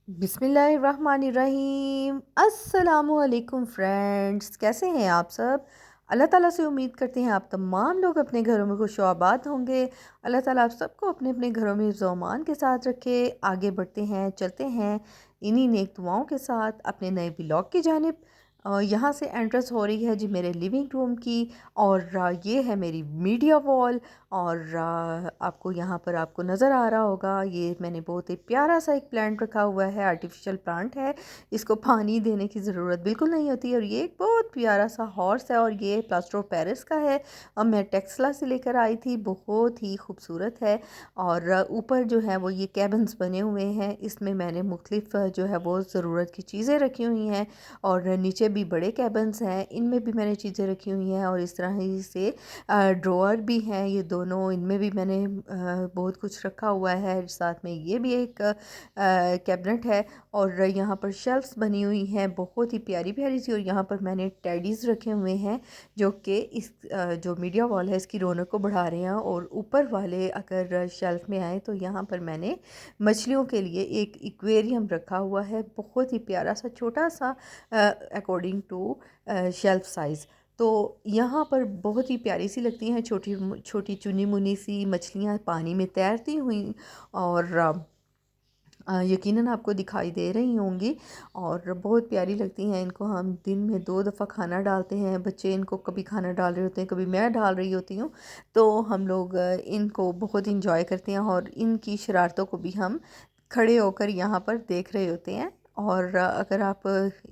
बिस्मिल्लाहिर्रहमानिर्रहीम। अस्सलामुअलैकुम फ्रेंड्स, कैसे हैं आप सब। अल्लाह ताला से उम्मीद करते हैं आप तमाम लोग अपने घरों में खुश आबाद होंगे। अल्लाह ताला आप सबको अपने अपने घरों में ज़ोमान के साथ रखे। आगे बढ़ते हैं, चलते हैं इन्हीं नेक दुआओं के साथ अपने नए व्लॉग की जानिब। यहाँ से एंट्रेंस हो रही है जी मेरे लिविंग रूम की। और ये है मेरी मीडिया वॉल। और आपको यहाँ पर आपको नज़र आ रहा होगा, ये मैंने बहुत ही प्यारा सा एक प्लांट रखा हुआ है, आर्टिफिशियल प्लांट है। इसको पानी देने की ज़रूरत बिल्कुल नहीं होती। और ये एक बहुत प्यारा सा हॉर्स है और ये प्लास्टर ऑफ पेरिस का है। अब मैं टेक्सला से लेकर आई थी, बहुत ही खूबसूरत है। और ऊपर जो है वो ये कैबिन्स बने हुए हैं, इसमें मैंने मुख्तलिफ जो है वो ज़रूरत की चीज़ें रखी हुई हैं। और नीचे भी बड़े कैबिन्स हैं, इनमें भी मैंने चीज़ें रखी हुई हैं। और इस तरह ही से ड्रॉअर भी हैं, ये दोनों, इनमें भी मैंने बहुत कुछ रखा हुआ है। साथ में ये भी एक कैबिनेट है। और यहाँ पर शेल्फ्स बनी हुई हैं बहुत ही प्यारी प्यारी सी। और यहाँ पर मैंने टेडीज़ रखे हुए हैं जो कि इस जो मीडिया वॉल है इसकी रौनक को बढ़ा रहे हैं। और ऊपर वाले अगर शेल्फ में आए तो यहाँ पर मैंने मछलियों के लिए एक एक्वेरियम रखा हुआ है, बहुत ही प्यारा सा छोटा सा, अकॉर्डिंग टू शेल्फ साइज़। तो यहाँ पर बहुत ही प्यारी सी लगती हैं छोटी छोटी चुनी मुनी सी मछलियाँ पानी में तैरती हुई। और यकीनन आपको दिखाई दे रही होंगी और बहुत प्यारी लगती हैं। इनको हम दिन में 2 दफ़ा खाना डालते हैं, बच्चे इनको कभी खाना डाल रहे होते हैं, कभी मैं डाल रही होती हूँ। तो हम लोग इनको बहुत इंजॉय करते हैं और इनकी शरारतों को भी हम खड़े होकर यहाँ पर देख रहे होते हैं। और अगर आप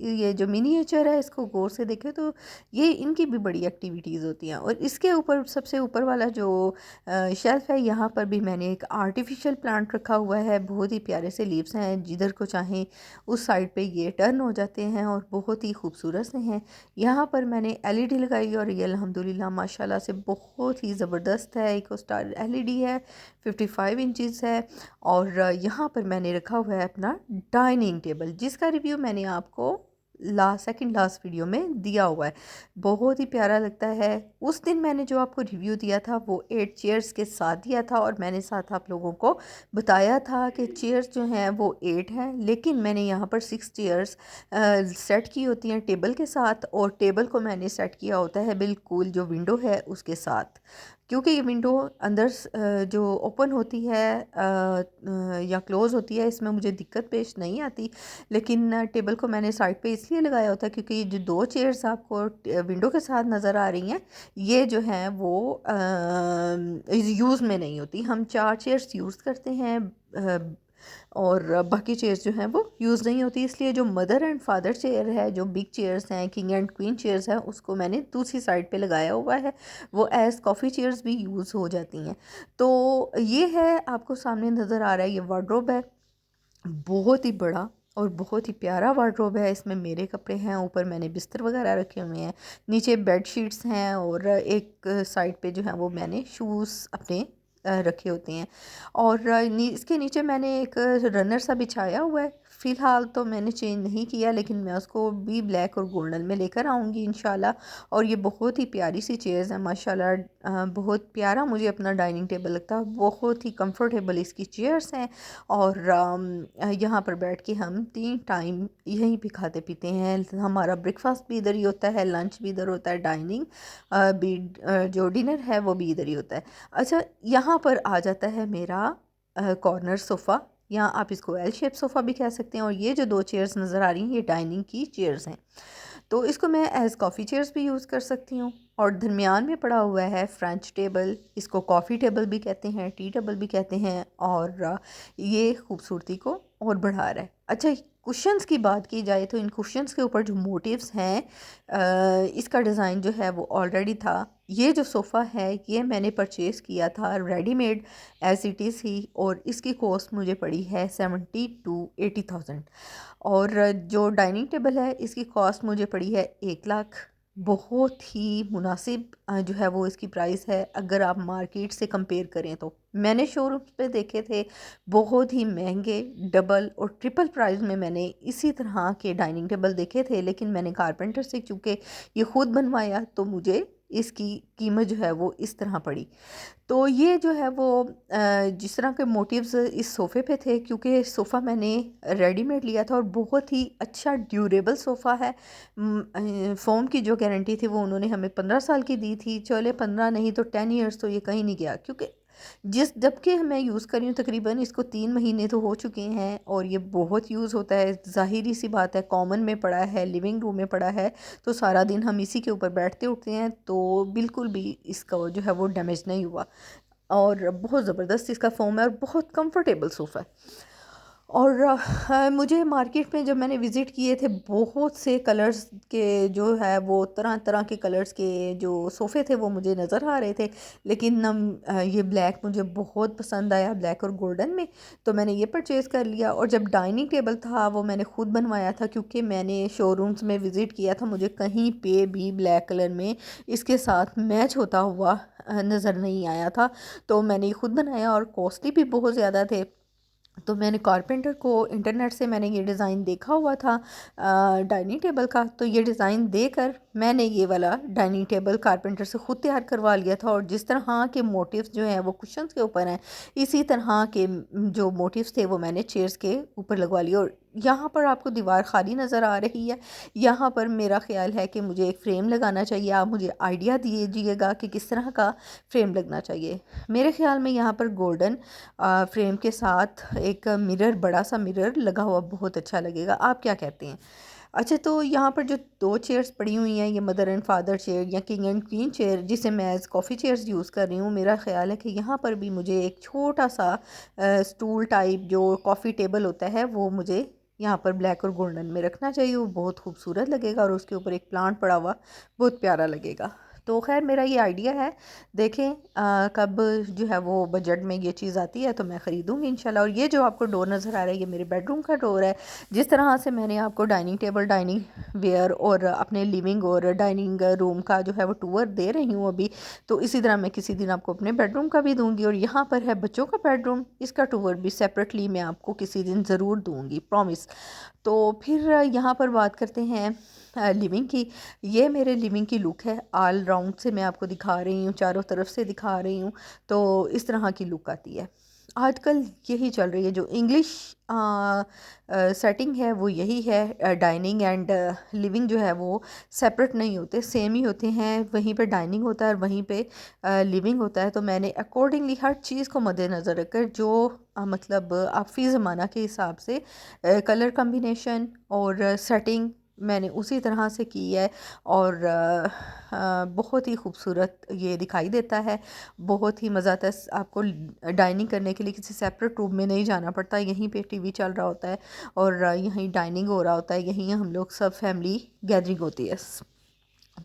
ये जो मिनिएचर है इसको गौर से देखें तो ये इनकी भी बड़ी एक्टिविटीज़ होती हैं। और इसके ऊपर सबसे ऊपर वाला जो शेल्फ है, यहाँ पर भी मैंने एक आर्टिफिशियल प्लांट रखा हुआ है, बहुत ही प्यारे से लीव्स हैं, जिधर को चाहें उस साइड पे ये टर्न हो जाते हैं और बहुत ही खूबसूरत से हैं। यहाँ पर मैंने एलईडी लगाई और ये अल्हम्दुलिल्लाह माशाल्लाह से बहुत ही ज़बरदस्त है। इको स्टार एलईडी है, 55 इंचज़ है। और यहाँ पर मैंने रखा हुआ है अपना डाइनिंग टेबल, जिसका रिव्यू मैंने आपको सेकंड लास्ट वीडियो में दिया हुआ है। बहुत ही प्यारा लगता है। उस दिन मैंने जो आपको रिव्यू दिया था वो 8 चेयर्स के साथ दिया था और मैंने साथ आप लोगों को बताया था कि चेयर्स जो हैं वो 8 हैं, लेकिन मैंने यहाँ पर 6 चेयर्स सेट की होती हैं टेबल के साथ। और टेबल को मैंने सेट किया होता है बिल्कुल जो विंडो है उसके साथ, क्योंकि ये विंडो अंदर जो ओपन होती है या क्लोज़ होती है, इसमें मुझे दिक्कत पेश नहीं आती। लेकिन टेबल को मैंने साइड पे इसलिए लगाया होता है क्योंकि ये जो 2 चेयर्स आपको विंडो के साथ नज़र आ रही हैं, ये जो हैं वो यूज़ में नहीं होती। हम 4 चेयर्स यूज़ करते हैं और बाकी चेयर्स जो हैं वो यूज़ नहीं होती। इसलिए जो मदर एंड फादर चेयर है, जो बिग चेयर्स हैं, किंग एंड क्वीन चेयर्स हैं, उसको मैंने दूसरी साइड पे लगाया हुआ है। वो एज़ कॉफ़ी चेयर्स भी यूज़ हो जाती हैं। तो ये है, आपको सामने नज़र आ रहा है, ये वार्डरोब है, बहुत ही बड़ा और बहुत ही प्यारा वार्डरोब है। इसमें मेरे कपड़े हैं, ऊपर मैंने बिस्तर वगैरह रखे हुए हैं, नीचे बेड शीट्स हैं और एक साइड पे जो है वो मैंने शूज़ अपने रखे होते हैं। और इसके नीचे मैंने एक रनर सा बिछाया हुआ है। फ़िलहाल तो मैंने चेंज नहीं किया, लेकिन मैं उसको भी ब्लैक और गोल्डन में लेकर आऊँगी इंशाल्लाह। और ये बहुत ही प्यारी सी चेयर्स हैं माशाल्लाह। बहुत प्यारा मुझे अपना डाइनिंग टेबल लगता है, बहुत ही कंफर्टेबल इसकी चेयर्स हैं। और यहाँ पर बैठ के हम 3 टाइम यहीं पे खाते पीते हैं। हमारा ब्रेकफास्ट भी इधर ही होता है, लंच भी इधर होता है, डाइनिंग भी जो डिनर है वो भी इधर ही होता है। अच्छा, यहाँ पर आ जाता है मेरा कॉर्नर सोफ़ा, या आप इसको एल शेप सोफ़ा भी कह सकते हैं। और ये जो 2 चेयर्स नज़र आ रही हैं ये डाइनिंग की चेयर्स हैं, तो इसको मैं एज़ कॉफ़ी चेयर्स भी यूज़ कर सकती हूँ। और दरमियान में पड़ा हुआ है फ्रेंच टेबल, इसको कॉफ़ी टेबल भी कहते हैं, टी टेबल भी कहते हैं। और ये खूबसूरती को और बढ़ा रहा है। अच्छा, कुशन्स की बात की जाए तो इन कुशन्स के ऊपर जो मोटिव्स हैं, इसका डिज़ाइन जो है वो ऑलरेडी था। ये जो सोफ़ा है ये मैंने परचेज़ किया था रेडीमेड एज़ इट इज़ ही, और इसकी कॉस्ट मुझे पड़ी है 70 to 80,000। और जो डाइनिंग टेबल है इसकी कॉस्ट मुझे पड़ी है 1 लाख। बहुत ही मुनासिब जो है वो इसकी प्राइस है अगर आप मार्केट से कंपेयर करें तो। मैंने शोरूम्स पे देखे थे बहुत ही महंगे, डबल और ट्रिपल प्राइस में मैंने इसी तरह के डाइनिंग टेबल देखे थे, लेकिन मैंने कारपेंटर से चूँकि ये ख़ुद बनवाया तो मुझे इसकी कीमत जो है वो इस तरह पड़ी। तो ये जो है वो जिस तरह के मोटिव्स इस सोफ़े पे थे, क्योंकि सोफ़ा मैंने रेडीमेड लिया था और बहुत ही अच्छा ड्यूरेबल सोफ़ा है। फ़ोम की जो गारंटी थी वो उन्होंने हमें 15 साल की दी थी। चले 15 नहीं तो 10 इयर्स तो ये कहीं नहीं गया, क्योंकि जबकि मैं यूज़ कर रही हूँ तकरीबन इसको 3 महीने तो हो चुके हैं और ये बहुत यूज़ होता है। ज़ाहिर सी बात है, कॉमन में पड़ा है, लिविंग रूम में पड़ा है, तो सारा दिन हम इसी के ऊपर बैठते उठते हैं, तो बिल्कुल भी इसका जो है वो डैमेज नहीं हुआ। और बहुत ज़बरदस्त इसका फ़ोम है और बहुत कंफर्टेबल सोफ़ा है। और मुझे मार्केट में जब मैंने विज़िट किए थे, बहुत से कलर्स के जो है वो तरह तरह के कलर्स के जो सोफ़े थे वो मुझे नज़र आ रहे थे, लेकिन ये ब्लैक मुझे बहुत पसंद आया, ब्लैक और गोल्डन में, तो मैंने ये परचेज़ कर लिया। और जब डाइनिंग टेबल था वो मैंने ख़ुद बनवाया था, क्योंकि मैंने शोरूम्स में विज़िट किया था, मुझे कहीं पे भी ब्लैक कलर में इसके साथ मैच होता हुआ नज़र नहीं आया था। तो मैंने ये ख़ुद बनाया और कॉस्टली भी बहुत ज़्यादा थे। तो मैंने कारपेंटर को इंटरनेट से मैंने ये डिज़ाइन देखा हुआ था डाइनिंग टेबल का, तो ये डिज़ाइन देकर मैंने ये वाला डाइनिंग टेबल कारपेंटर से ख़ुद तैयार करवा लिया था। और जिस तरह के मोटिव्स जो हैं वो कुशन्स के ऊपर हैं, इसी तरह के जो मोटिव्स थे वो मैंने चेयर्स के ऊपर लगवा लिए। और यहाँ पर आपको दीवार खाली नज़र आ रही है, यहाँ पर मेरा ख़्याल है कि मुझे एक फ़्रेम लगाना चाहिए। आप मुझे आइडिया दीजिएगा कि किस तरह का फ़्रेम लगना चाहिए। मेरे ख़्याल में यहाँ पर गोल्डन फ्रेम के साथ एक मिरर, बड़ा सा मिरर लगा हुआ बहुत अच्छा लगेगा। आप क्या कहते हैं? अच्छा, तो यहाँ पर जो 2 चेयर्स पड़ी हुई हैं, ये मदर एंड फादर चेयर या किंग एंड क्वीन चेयर, जिसे मैं एज़ कॉफ़ी चेयर्स यूज़ कर रही हूँ, मेरा ख़्याल है कि यहाँ पर भी मुझे एक छोटा सा स्टूल टाइप जो कॉफ़ी टेबल होता है वो मुझे यहाँ पर ब्लैक और गोल्डन में रखना चाहिए। वो बहुत खूबसूरत लगेगा और उसके ऊपर एक प्लांट पड़ा हुआ बहुत प्यारा लगेगा। तो ख़ैर मेरा ये आइडिया है, देखें कब जो है वो बजट में ये चीज़ आती है तो मैं ख़रीदूँगी इंशाल्लाह। और ये जो आपको डोर नज़र आ रहा है, ये मेरे बेडरूम का डोर है। जिस तरह से मैंने आपको डाइनिंग टेबल, डाइनिंग वेयर और अपने लिविंग और डाइनिंग रूम का जो है वो टूर दे रही हूँ अभी, तो इसी तरह मैं किसी दिन आपको अपने बेडरूम का भी दूँगी। और यहाँ पर है बच्चों का बेडरूम, इसका टूर भी सेपरेटली मैं आपको किसी दिन ज़रूर दूँगी, प्रॉमिस। तो फिर यहाँ पर बात करते हैं लिविंग की। ये मेरे लिविंग की लुक है, ऑल राउंड से मैं आपको दिखा रही हूँ, चारों तरफ से दिखा रही हूँ, तो इस तरह की लुक आती है। आजकल यही चल रही है, जो इंग्लिश सेटिंग है वो यही है। डाइनिंग एंड लिविंग जो है वो सेपरेट नहीं होते, सेम ही होते हैं। वहीं पे डाइनिंग होता है और वहीं पे लिविंग होता है। तो मैंने अकॉर्डिंगली हर चीज़ को मद्देनज़र रखकर जो मतलब आफी ज़माना के हिसाब से कलर कम्बिनेशन और सेटिंग मैंने उसी तरह से की है। और बहुत ही खूबसूरत ये दिखाई देता है, बहुत ही मज़ा आता है। आपको डाइनिंग करने के लिए किसी सेपरेट रूम में नहीं जाना पड़ता, यहीं पे टीवी चल रहा होता है और यहीं डाइनिंग हो रहा होता है, यहीं हम लोग सब फैमिली गैदरिंग होती है।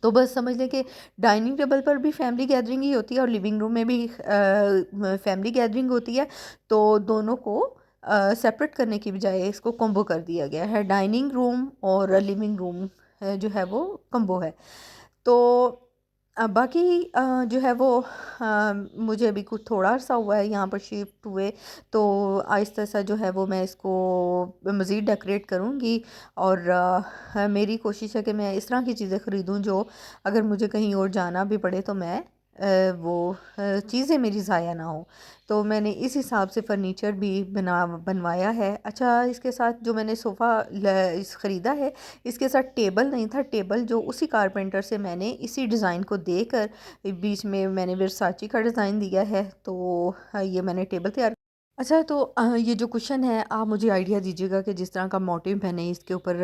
तो बस समझ लें कि डाइनिंग टेबल पर भी फैमिली गैदरिंग ही होती है और लिविंग रूम में भी फैमिली गैदरिंग होती है। तो दोनों को सेपरेट करने की बजाय इसको कॉम्बो कर दिया गया है। डाइनिंग रूम और लिविंग रूम जो है वो कॉम्बो है। तो बाकी जो है वो मुझे अभी कुछ थोड़ा अर्सा हुआ है यहाँ पर शिफ्ट हुए, तो आहिस्ता आहिस्ता जो है वो मैं इसको मज़ीद डेकोरेट करूँगी। और मेरी कोशिश है कि मैं इस तरह की चीज़ें ख़रीदूँ जो अगर मुझे कहीं और जाना भी पड़े तो मैं वो चीज़ें मेरी ज़ाया ना हो। तो मैंने इस हिसाब से फ़र्नीचर भी बनवाया है। अच्छा, इसके साथ जो मैंने सोफ़ा ख़रीदा है, इसके साथ टेबल नहीं था। टेबल जो उसी कारपेंटर से मैंने इसी डिज़ाइन को देकर बीच में मैंने वर्साची का डिज़ाइन दिया है, तो ये मैंने टेबल तैयार। अच्छा, तो ये जो कुशन है, आप मुझे आइडिया दीजिएगा कि जिस तरह का मोटिव मैंने इसके ऊपर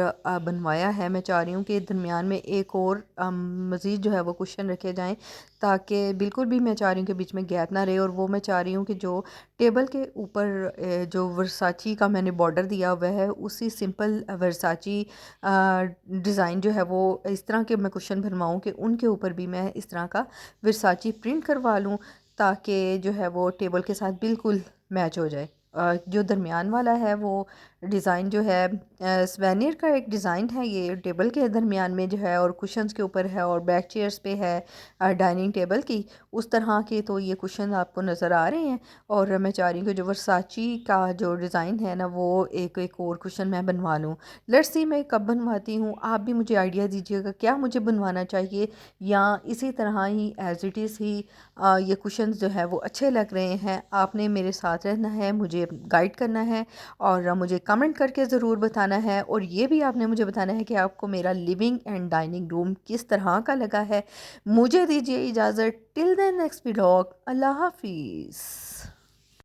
बनवाया है, मैं चाह रही हूँ कि दरमियान में एक और मज़ीद जो है वो कुशन रखे जाएं, ताकि बिल्कुल भी मैं चाह रही हूँ कि बीच में गैप ना रहे। और वो मैं चाह रही हूँ कि जो टेबल के ऊपर जो वर्साची का मैंने बॉर्डर दिया हुआ है, उसी सिंपल वर्साची डिज़ाइन जो है वो इस तरह के मैं कुशन बनवाऊँ कि उनके ऊपर भी मैं इस तरह का वर्साची प्रिंट करवा लूँ, ताकि जो है वो टेबल के साथ बिल्कुल मैच हो जाए। जो दरमियान वाला है वो डिज़ाइन जो है स्वेनियर का एक डिज़ाइन है, ये टेबल के दरमियान में जो है और कुशन्स के ऊपर है और बैक चेयर्स पे है डाइनिंग टेबल की, उस तरह के तो ये कुशन आपको नज़र आ रहे हैं। और मैं चाह रही हूँ कि जो वर्साची का जो डिज़ाइन है ना वो एक एक और कुशन मैं बनवा लूँ। लेट्स सी मैं कब बनवाती हूँ, आप भी मुझे आइडिया दीजिएगा क्या मुझे बनवाना चाहिए, या इसी तरह ही एज इट इज़ ही ये कुशन्स जो है वो अच्छे लग रहे हैं। आपने मेरे साथ रहना है, मुझे गाइड करना है और मुझे कमेंट करके ज़रूर बताना है। और ये भी आपने मुझे बताना है कि आपको मेरा लिविंग एंड डाइनिंग रूम किस तरह का लगा है। मुझे दीजिए इजाज़त, टिल देन नेक्स्ट व्लॉग, अल्लाह हाफिज़।